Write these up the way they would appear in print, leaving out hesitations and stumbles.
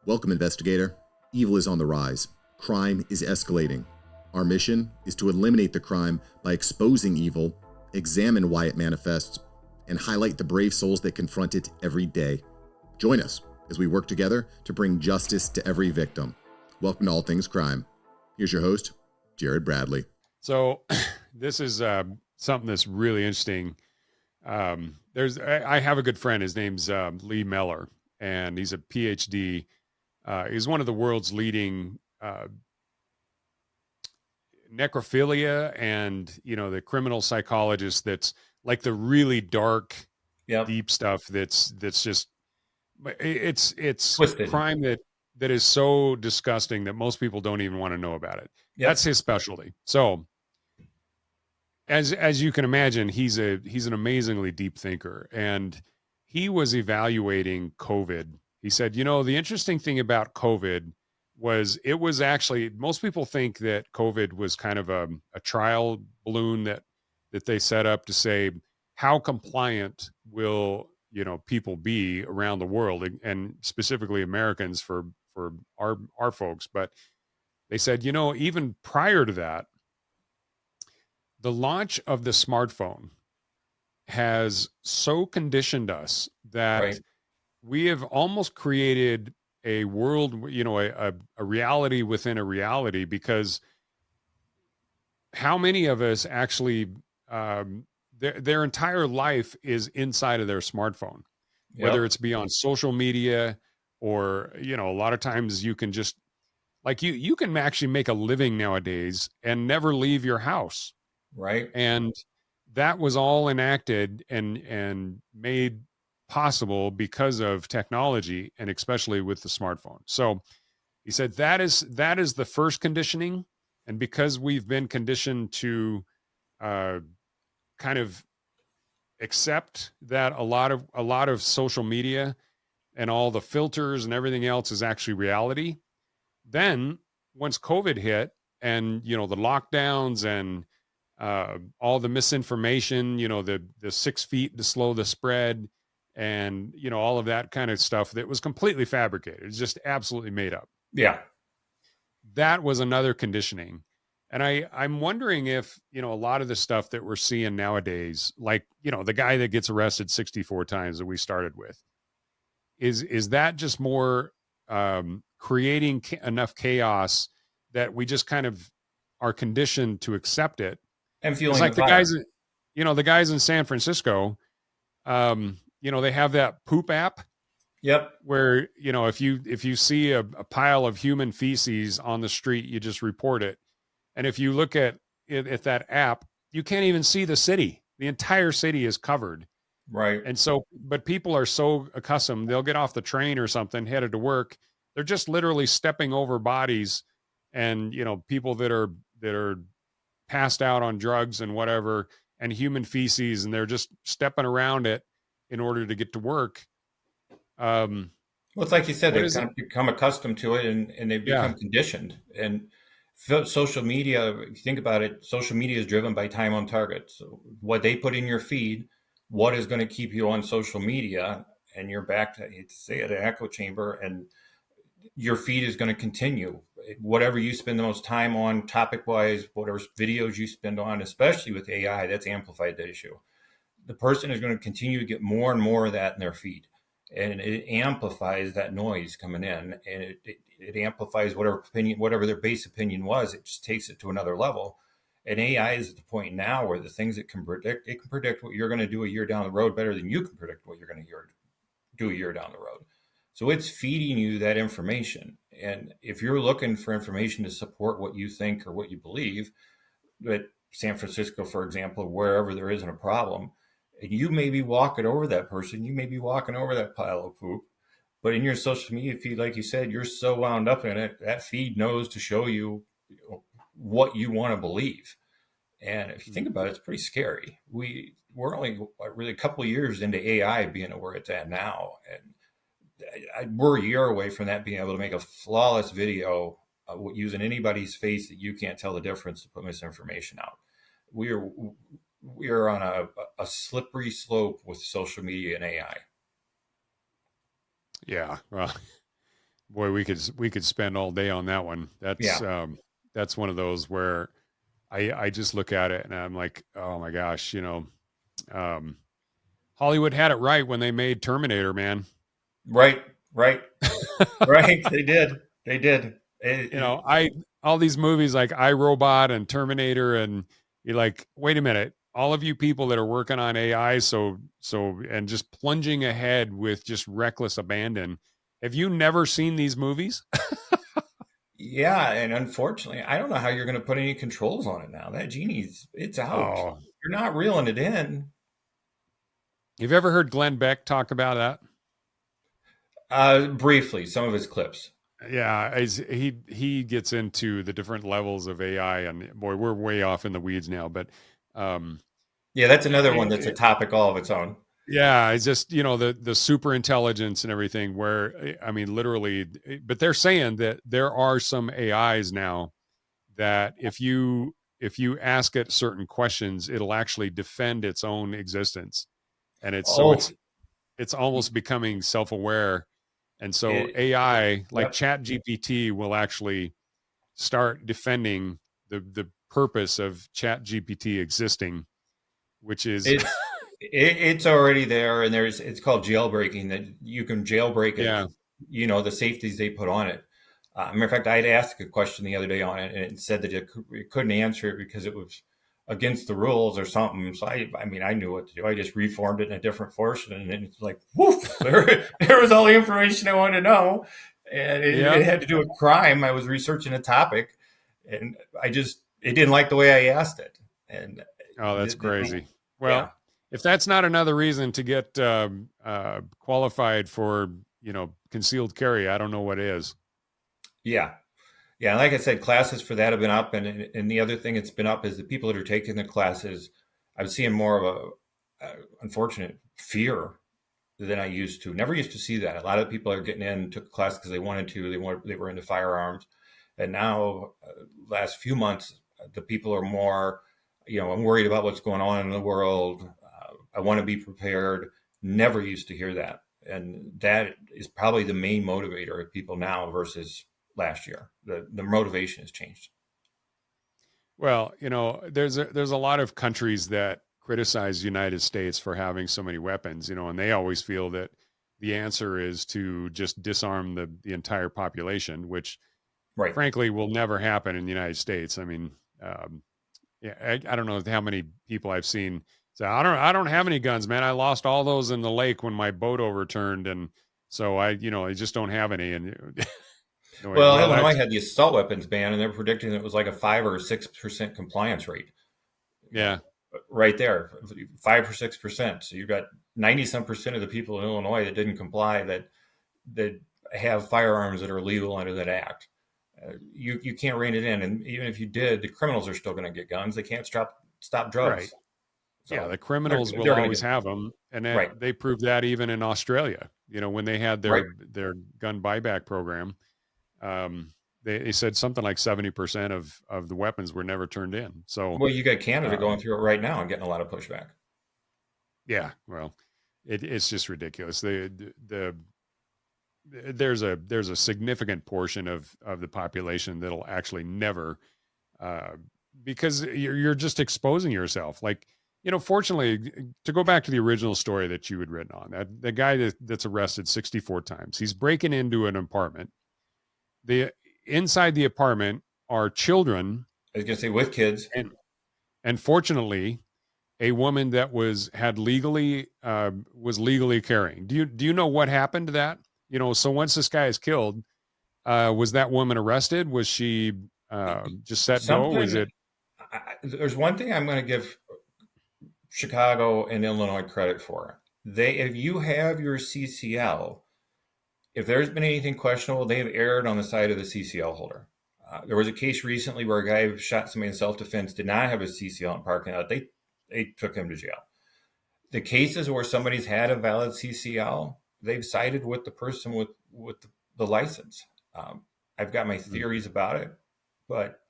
Welcome, investigator. Evil is on the rise. Crime is escalating. Our mission is to eliminate the crime by exposing evil, examine why it manifests, and highlight the brave souls that confront it every day. Join us as we work together to bring justice to every victim. Welcome to All Things Crime. Here's your host, Jared Bradley. So this is something that's really interesting. I have a good friend. His name's Lee Meller, and he's a PhD. He's one of the world's leading necrophilia and, the criminal psychologist that's like the really dark, deep stuff that's just, it's Twisted. crime that is so disgusting that most people don't even want to know about it. That's his specialty. So as you can imagine, he's an amazingly deep thinker, and he was evaluating COVID. He said, the interesting thing about COVID was it was actually, most people think that COVID was kind of a trial balloon that they set up to say, how compliant will, people be around the world, and specifically Americans for our folks. But they said, even prior to that, the launch of the smartphone has so conditioned us that we have almost created a world, a reality within a reality, because how many of us actually, their entire life is inside of their smartphone, whether it's be on social media or, a lot of times you can just, like, you can actually make a living nowadays and never leave your house. Right. And that was all enacted and made possible because of technology, and especially with the smartphone. So he said that is the first conditioning. And because we've been conditioned to kind of accept that a lot of social media and all the filters and everything else is actually reality, then once COVID hit and, the lockdowns and all the misinformation, the 6 feet to slow the spread, and, all of that kind of stuff that was completely fabricated. It's just absolutely made up. Yeah. That was another conditioning. And I'm wondering if, a lot of the stuff that we're seeing nowadays, like, the guy that gets arrested 64 times that we started with, is that just more creating enough chaos that we just kind of are conditioned to accept it. And feeling it's like the guys, the guys in San Francisco, they have that poop app. Yep. Where, if you see a pile of human feces on the street, you just report it. And if you look at that app, you can't even see the city. The entire city is covered. Right. And so, but people are so accustomed, they'll get off the train or something, headed to work. They're just literally stepping over bodies and, people that are passed out on drugs and whatever, and human feces, and they're just stepping around it in order to get to work. Well, it's like you said, they've kind of become accustomed to it, and they've become conditioned. And social media, if you think about it, social media is driven by time on target. So what they put in your feed, what is going to keep you on social media, and you're back to, I hate to say it, an echo chamber, and your feed is going to continue. Whatever you spend the most time on topic-wise, whatever videos you spend on, especially with AI, that's amplified the issue. The person is going to continue to get more and more of that in their feed. And it amplifies that noise coming in, and it amplifies whatever their base opinion was. It just takes it to another level. And AI is at the point now where the things it can predict what you're going to do a year down the road better than you can predict what you're going to do a year down the road. So it's feeding you that information. And if you're looking for information to support what you think or what you believe, that San Francisco, for example, wherever there isn't a problem, and you may be walking over that person, you may be walking over that pile of poop, but in your social media feed, like you said, you're so wound up in it, that feed knows to show you, what you want to believe. And if you think about it, it's pretty scary. We're only really a couple of years into AI being where it's at now. And we're a year away from that being able to make a flawless video using anybody's face that you can't tell the difference to put misinformation out. We are on a slippery slope with social media and AI. Yeah. Well, Boy, we could spend all day on that one. That's one of those where I just look at it and I'm like, oh my gosh, Hollywood had it right when they made Terminator, man. Right. Right. They did. All these movies like iRobot and Terminator, and you're like, wait a minute, all of you people that are working on AI, and just plunging ahead with just reckless abandon. Have you never seen these movies? Yeah, and unfortunately, I don't know how you're going to put any controls on it now. That it's out. Oh, You're not reeling it in. You've ever heard Glenn Beck talk about that? Briefly, some of his clips. Yeah, he gets into the different levels of AI, and boy, we're way off in the weeds now. But yeah, that's another one that's a topic all of its own. Yeah, it's just the super intelligence and everything. Where I mean, literally, but they're saying that there are some AIs now that if you ask it certain questions, it'll actually defend its own existence, and it's almost becoming self-aware. And so AI, like Chat GPT, will actually start defending the purpose of Chat GPT existing, which is it's already there, and it's called jailbreaking. That you can jailbreak it. Yeah. The safeties they put on it. Matter of fact, I had asked a question the other day on it, and it said that it couldn't answer it because it was against the rules or something. So I mean, I knew what to do. I just reformed it in a different portion, and it's like, woof, there was all the information I wanted to know. And it had to do with crime. I was researching a topic, and it didn't like the way I asked it. And that's crazy. Well, if that's not another reason to get qualified for, concealed carry, I don't know what is. Yeah. Yeah. Like I said, classes for that have been up. And the other thing that's been up is the people that are taking the classes, I'm seeing more of a unfortunate fear than I used to. Never used to see that. A lot of people are getting in, took a class because they wanted to, they were into firearms. And now last few months, the people are more, I'm worried about what's going on in the world. I want to be prepared. Never used to hear that. And that is probably the main motivator of people now versus last year. The motivation has changed. Well, there's a lot of countries that criticize the United States for having so many weapons, and they always feel that the answer is to just disarm the entire population, which frankly will never happen in the United States. I mean, I don't know how many people I've seen say, I don't have any guns, man. I lost all those in the lake when my boat overturned. And so I just don't have any. And Illinois had the assault weapons ban, and they're predicting that it was like a 5 or 6% compliance rate. Yeah. Right there, 5 or 6%. So you've got 90-some% of the people in Illinois that didn't comply that have firearms that are legal under that act. You can't rein it in, and even if you did, the criminals are still going to get guns. They can't stop drugs. Right. So the criminals will always have them, and they proved that even in Australia. When they had their gun buyback program, they said something like 70% of the weapons were never turned in. So you got Canada going through it right now and getting a lot of pushback. Yeah, well, it's just ridiculous. There's a significant portion of the population that'll actually never, because you're just exposing yourself. Like, fortunately, to go back to the original story that you had written on, that the guy that's arrested 64 times, he's breaking into an apartment. Inside the apartment are children. I was going to say with kids, and fortunately, a woman that was legally carrying. Do you know what happened to that? So once this guy is killed, was that woman arrested? Was she just set go? Was it? There's one thing I'm going to give Chicago and Illinois credit for. If you have your CCL, if there's been anything questionable, they have erred on the side of the CCL holder. There was a case recently where a guy shot somebody in self-defense, did not have a CCL in parking lot. They took him to jail. The cases where somebody's had a valid CCL, they've sided with the person with the license. I've got my theories about it, but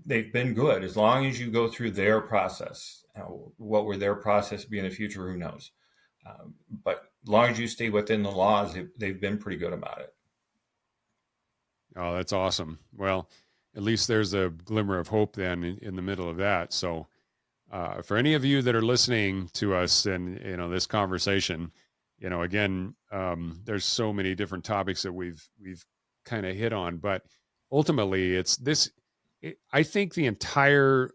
they've been good as long as you go through their process. What will their process be in the future? Who knows? But as long as you stay within the laws, they've been pretty good about it. Oh, that's awesome. Well, at least there's a glimmer of hope then in the middle of that. So, for any of you that are listening to us and this conversation, again, there's so many different topics that we've kind of hit on, but ultimately, it's this. I think the entire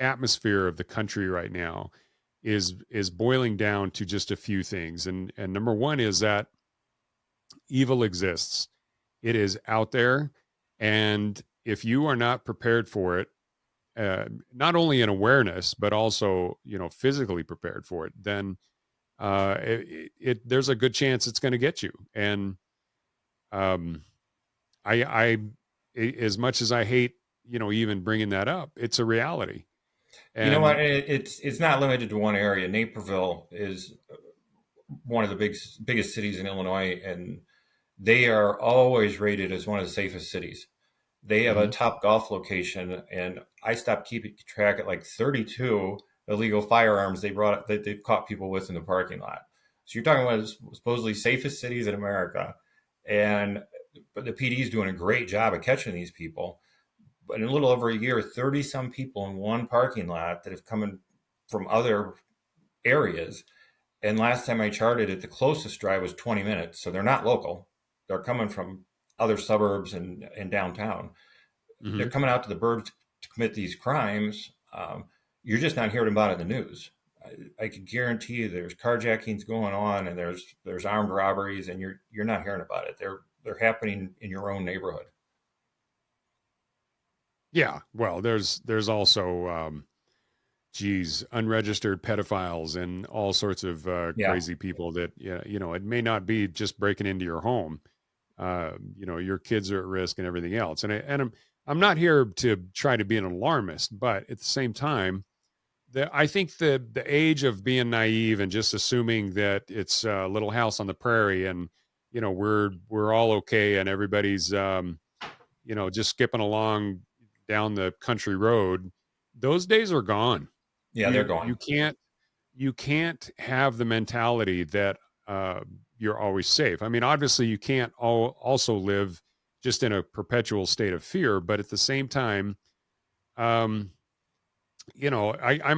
atmosphere of the country right now is boiling down to just a few things, and number one is that evil exists. It is out there, and if you are not prepared for it, not only in awareness but also physically prepared for it, then there's a good chance it's going to get you. And um, I as much as I hate even bringing that up, it's a reality. And you know what? And It's not limited to one area. Naperville is one of the biggest cities in Illinois, and they are always rated as one of the safest cities. They have a top golf location, and I stopped keeping track at like 32 illegal firearms that they've caught people with in the parking lot. So you're talking about supposedly safest cities in America, but the PD is doing a great job of catching these people. But in a little over a year, 30 some people in one parking lot that have come in from other areas. And last time I charted it, the closest drive was 20 minutes. So they're not local. They're coming from other suburbs and downtown. They're coming out to the burbs to commit these crimes. You're just not hearing about it in the news. I can guarantee you there's carjackings going on, and there's armed robberies, and you're not hearing about it. They're happening in your own neighborhood. Yeah, well, there's also unregistered pedophiles and all sorts of crazy people that it may not be just breaking into your home. Your kids are at risk and everything else. And I'm not here to try to be an alarmist, but at the same time, I think the age of being naive and just assuming that it's a little house on the prairie and we're all okay and everybody's just skipping along down the country road, those days are gone. Yeah, they're gone. You can't have the mentality that you're always safe. I mean, obviously you can't also live just in a perpetual state of fear, but at the same time, I'm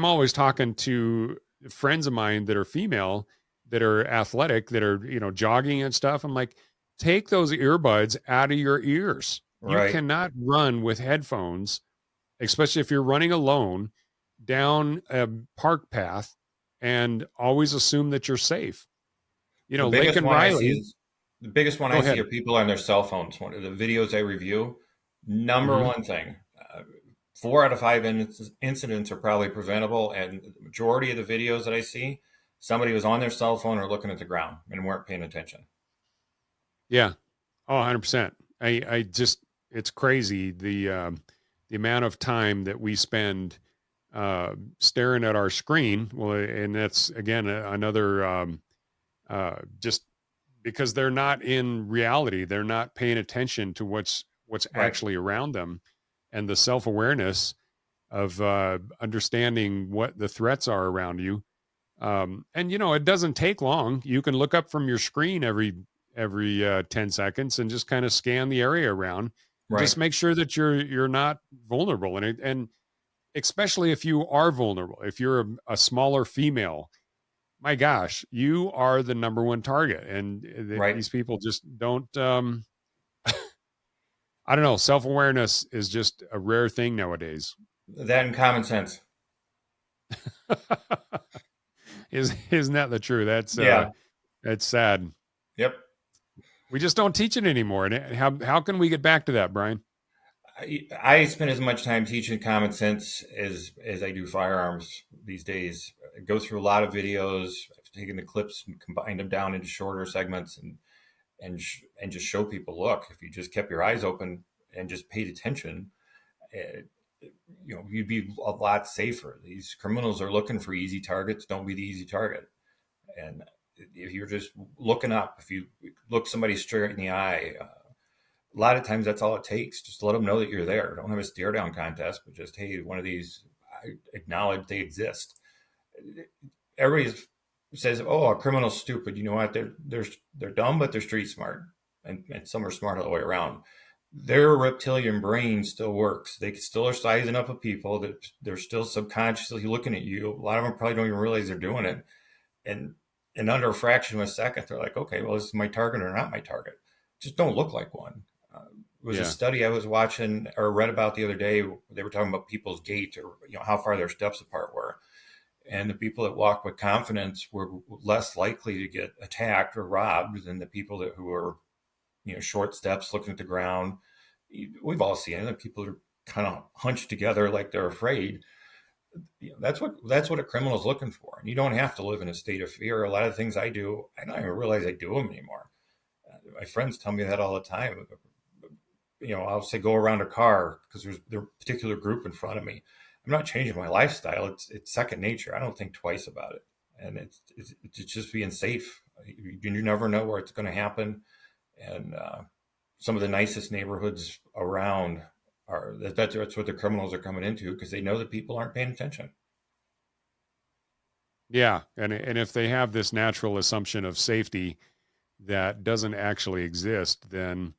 always talking to friends of mine that are female, that are athletic, that are, jogging and stuff. I'm like, take those earbuds out of your ears. Right. You cannot run with headphones, especially if you're running alone down a park path, and always assume that you're safe. Lincoln Riley. The biggest one I see are people on their cell phones. One of the videos I review, number one thing, 4 out of 5 incidents are probably preventable. And the majority of the videos that I see, somebody was on their cell phone or looking at the ground and weren't paying attention. Yeah. Oh, 100%. I just, it's crazy. The amount of time that we spend staring at our screen. Well, and that's again another just because they're not in reality, they're not paying attention to what's actually around them, and the self-awareness of understanding what the threats are around you. And it doesn't take long. You can look up from your screen every 10 seconds and just kind of scan the area around. Right. Just make sure that you're not vulnerable, and especially if you are vulnerable, if you're a smaller female, my gosh, you are the number one target. And these people just don't, I don't know. Self-awareness is just a rare thing nowadays. That and common sense. Isn't that the truth? That's sad. Yep. We just don't teach it anymore. And how can we get back to that, Brian? I spend as much time teaching common sense as I do firearms these days. I go through a lot of videos. I've taken the clips and combined them down into shorter segments and just show people, look, if you just kept your eyes open and just paid attention, you'd be a lot safer. These criminals are looking for easy targets. Don't be the easy target. And if you're just looking up, if you look somebody straight in the eye, a lot of times that's all it takes. Just let them know that you're there. Don't have a stare down contest, but just, hey, one of these, I acknowledge they exist. Everybody says, oh, a criminal's stupid. You know what? They're dumb, but they're street smart. and some are smart all the way around. Their reptilian brain still works. They still are sizing up a people, that they're still subconsciously looking at you. A lot of them probably don't even realize they're doing it. And under a fraction of a second, they're like, okay, well, this is my target or not my target. Just don't look like one. It was a study I was watching or read about the other day. They were talking about people's gait, or how far their steps apart were. And the people that walked with confidence were less likely to get attacked or robbed than the people who were, short steps, looking at the ground. We've all seen it. People are kind of hunched together like they're afraid. That's what a criminal is looking for. And you don't have to live in a state of fear. A lot of things I do, I don't even realize I do them anymore. My friends tell me that all the time. I'll say go around a car because there's a particular group in front of me. I'm not changing my lifestyle. It's second nature. I don't think twice about it. And it's just being safe. You never know where it's going to happen. And some of the nicest neighborhoods around that's what the criminals are coming into, because they know that people aren't paying attention. Yeah. And if they have this natural assumption of safety that doesn't actually exist, then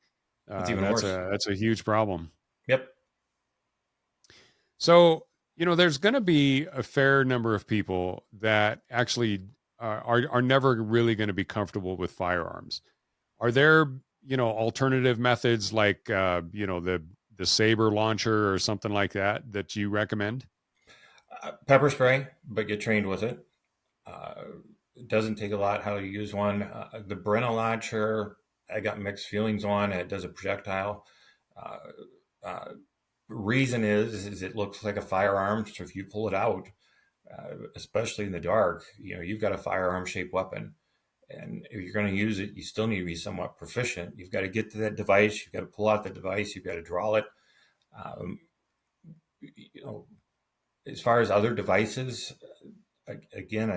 it's even worse. That's a huge problem. Yep. So, there's going to be a fair number of people that actually are never really going to be comfortable with firearms. Are there, alternative methods like, the saber launcher or something like that you recommend? Pepper spray, but get trained with it. It doesn't take a lot how to use one. The Brenna launcher, I got mixed feelings on. It does a projectile. Reason is it looks like a firearm. So if you pull it out, especially in the dark, you've got a firearm shaped weapon. And if you're going to use it, you still need to be somewhat proficient. You've got to get to that device. You've got to pull out the device. You've got to draw it. As far as other devices, again,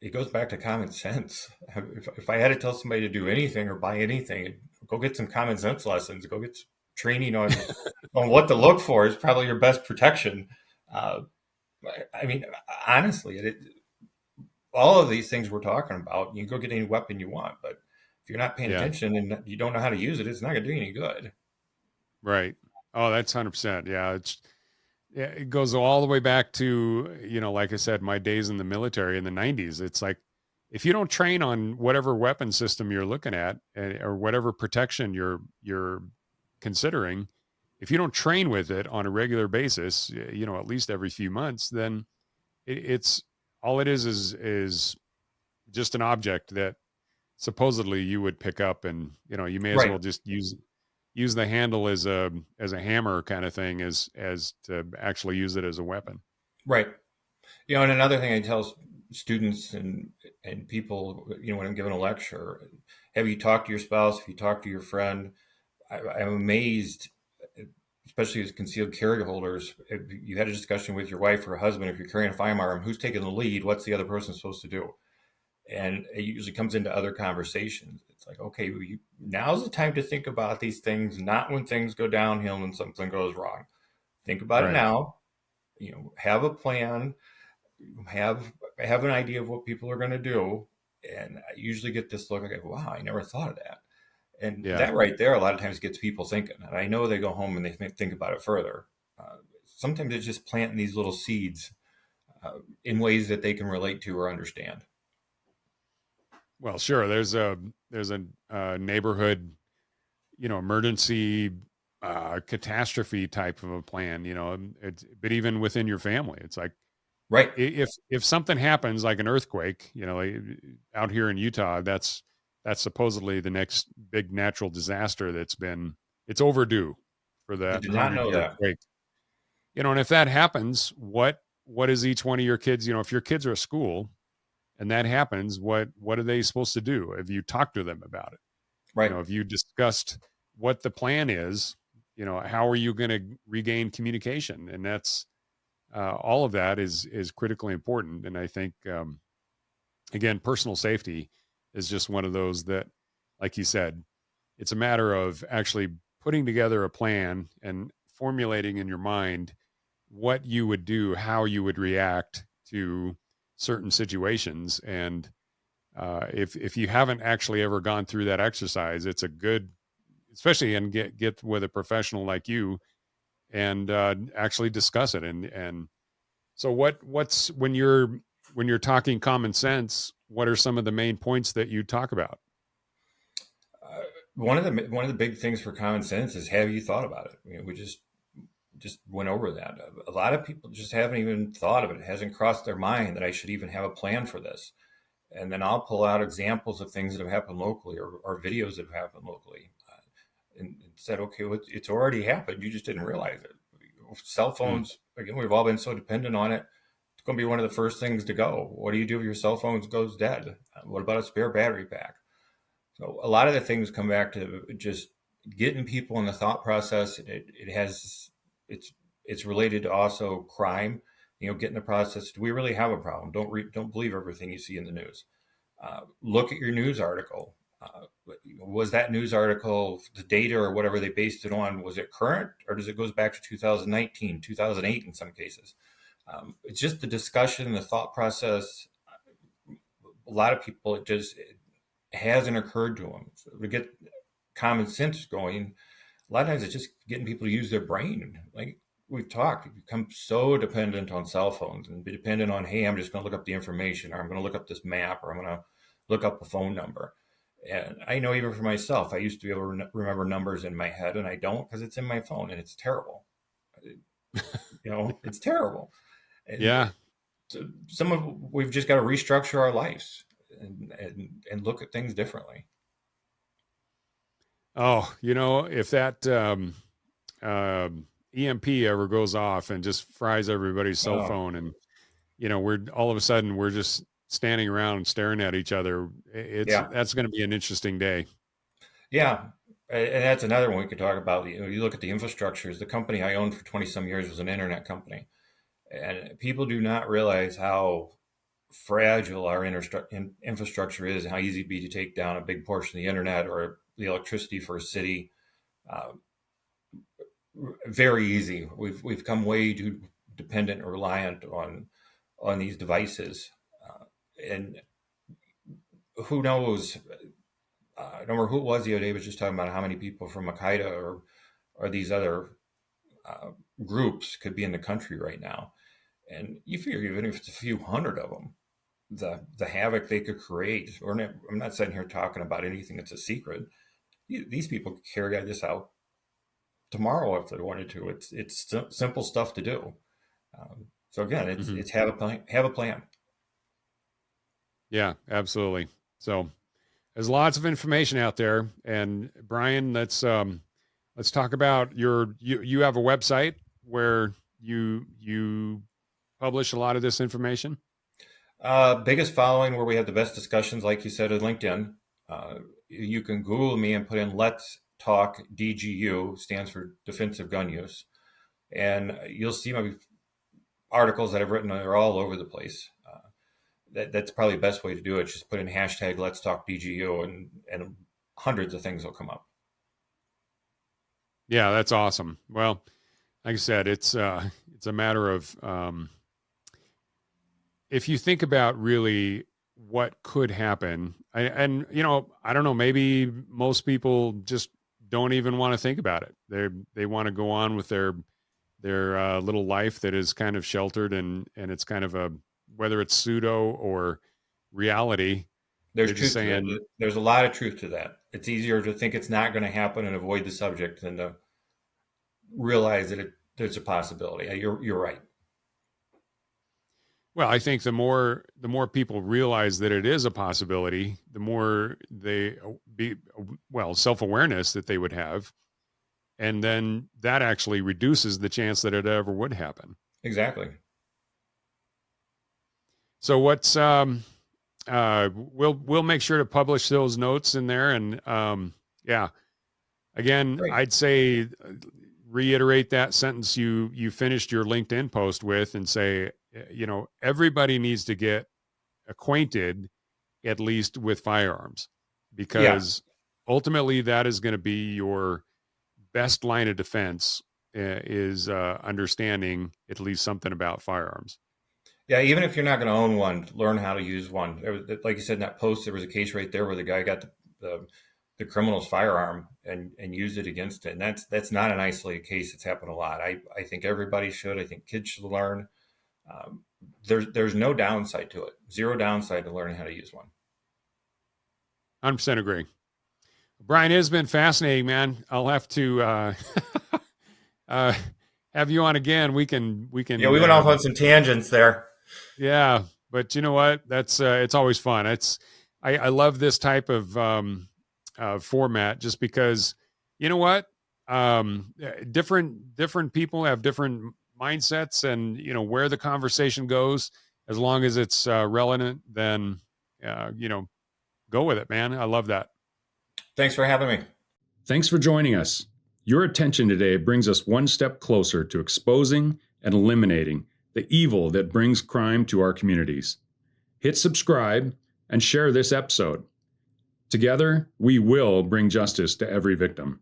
it goes back to common sense. If I had to tell somebody to do anything or buy anything, go get some common sense lessons. Go get training on what to look for is probably your best protection. Honestly, all of these things we're talking about, you can go get any weapon you want, but if you're not paying attention and you don't know how to use it, it's not going to do you any good. Right. Oh, that's 100%. Yeah. It goes all the way back to, like I said, my days in the military in the 90s. It's like, if you don't train on whatever weapon system you're looking at or whatever protection you're considering, if you don't train with it on a regular basis, at least every few months, then it's all it is just an object that supposedly you would pick up, and you may as well just use the handle as a hammer kind of thing as to actually use it as a weapon. Right. And another thing I tell students and people, when I'm giving a lecture, have you talked to your spouse? Have you talked to your friend? I'm amazed, especially as concealed carry holders, if you had a discussion with your wife or husband, if you're carrying a firearm, who's taking the lead? What's the other person supposed to do? And it usually comes into other conversations. It's like, okay, now's the time to think about these things, not when things go downhill and something goes wrong. Think about it now. Have a plan, have an idea of what people are going to do. And I usually get this look like, wow, I never thought of that. And that right there, a lot of times gets people thinking. And I know they go home and they think about it further. Sometimes it's just planting these little seeds in ways that they can relate to or understand. Well, sure. There's a neighborhood, emergency catastrophe type of a plan, but even within your family, it's like, right. If something happens like an earthquake, out here in Utah, that's supposedly the next big natural disaster it's overdue for that. I did not know that. Quake. And if that happens, what is each one of your kids, if your kids are at school and that happens, what are they supposed to do? Have you talked to them about it? Right. Have you discussed what the plan is? How are you going to regain communication? And that's all of that is critically important. And I think, again, personal safety is just one of those that, like you said, it's a matter of actually putting together a plan and formulating in your mind what you would do, how you would react to certain situations. And If you haven't actually ever gone through that exercise, it's a good, especially, and get with a professional like you and actually discuss it. And so what's when you're talking common sense, what are some of the main points that you talk about? One of the big things for common sense is, have you thought about it? We just went over that. A lot of people just haven't even thought of it. It hasn't crossed their mind that I should even have a plan for this. And then I'll pull out examples of things that have happened locally, or videos that have happened locally, and said, okay, well, it's already happened. You just didn't realize it. Cell phones, again, we've all been so dependent on it. It's going to be one of the first things to go. What do you do if your cell phone goes dead? What about a spare battery pack? So a lot of the things come back to just getting people in the thought process. It's related to also crime. Getting the process. Do we really have a problem? Don't believe everything you see in the news. Look at your news article. Was that news article, the data or whatever they based it on, was it current, or does it goes back to 2019, 2008 in some cases? It's just the discussion, the thought process. A lot of people, it hasn't occurred to them. So to get common sense going, a lot of times it's just getting people to use their brain. Like we've talked, we've become so dependent on cell phones and be dependent on, hey, I'm just going to look up the information, or I'm going to look up this map, or I'm going to look up a phone number. And I know even for myself, I used to be able to remember numbers in my head, and I don't, because it's in my phone, and it's terrible. It's terrible. And yeah. We've just got to restructure our lives and look at things differently. Oh, if that EMP ever goes off and just fries everybody's cell phone, and we're all of a sudden we're just standing around staring at each other, that's going to be an interesting day. Yeah, and that's another one we could talk about. You look at the infrastructures. The company I owned for 20 some years was an internet company, and people do not realize how fragile our infrastructure is, and how easy it'd be to take down a big portion of the internet or the electricity for a city. Very easy. We've come way too dependent and reliant on these devices, and who knows? I don't remember who it was the other day was just talking about how many people from Al-Qaeda or these other groups could be in the country right now. And you figure even if it's a few hundred of them, the havoc they could create. I'm not sitting here talking about anything that's a secret. These people could carry this out tomorrow if they wanted to. It's simple stuff to do. So again, it's have a plan. Have a plan. Yeah, absolutely. So there's lots of information out there. And Brian, let's talk about you have a website where you publish a lot of this information. Biggest following, where we have the best discussions, like you said, is LinkedIn. You can Google me and put in Let's Talk DGU, stands for Defensive Gun Use, and you'll see my articles that I've written. They're all over the place. That's probably the best way to do it. Just put in hashtag Let's Talk DGU, and hundreds of things will come up. Yeah, that's awesome. Well, like I said, it's a matter of if you think about really what could happen, and I don't know, maybe most people just don't even want to think about it. They want to go on with their little life that is kind of sheltered, and it's kind of whether it's pseudo or reality. There's truth to that. There's a lot of truth to that. It's easier to think it's not going to happen and avoid the subject than to realize that there's a possibility. You're right. Well, I think the more people realize that it is a possibility, the more self-awareness that they would have. And then that actually reduces the chance that it ever would happen. Exactly. So what's we'll make sure to publish those notes in there. And again, great. I'd say reiterate that sentence you finished your LinkedIn post with, and say, everybody needs to get acquainted at least with firearms, because ultimately that is going to be your best line of defense, is understanding at least something about firearms. Yeah, even if you're not going to own one, learn how to use one. Like you said in that post, there was a case right there where the guy got the criminal's firearm and used it against it. And that's not an isolated case. It's happened a lot. I think everybody should. I think kids should learn. There's no downside to it. Zero downside to learning how to use one. 100% agree. Brian, it has been fascinating, man. I'll have to have you on again. We can. Yeah, we went off on some tangents there. Yeah, but you know what? That's it's always fun. I love this type of format just because, you know what? Different people have different mindsets, and you know where the conversation goes. As long as it's relevant, then go with it, man. I love that. Thanks for having me. Thanks for joining us. Your attention today brings us one step closer to exposing and eliminating the evil that brings crime to our communities. Hit subscribe and share this episode. Together, we will bring justice to every victim.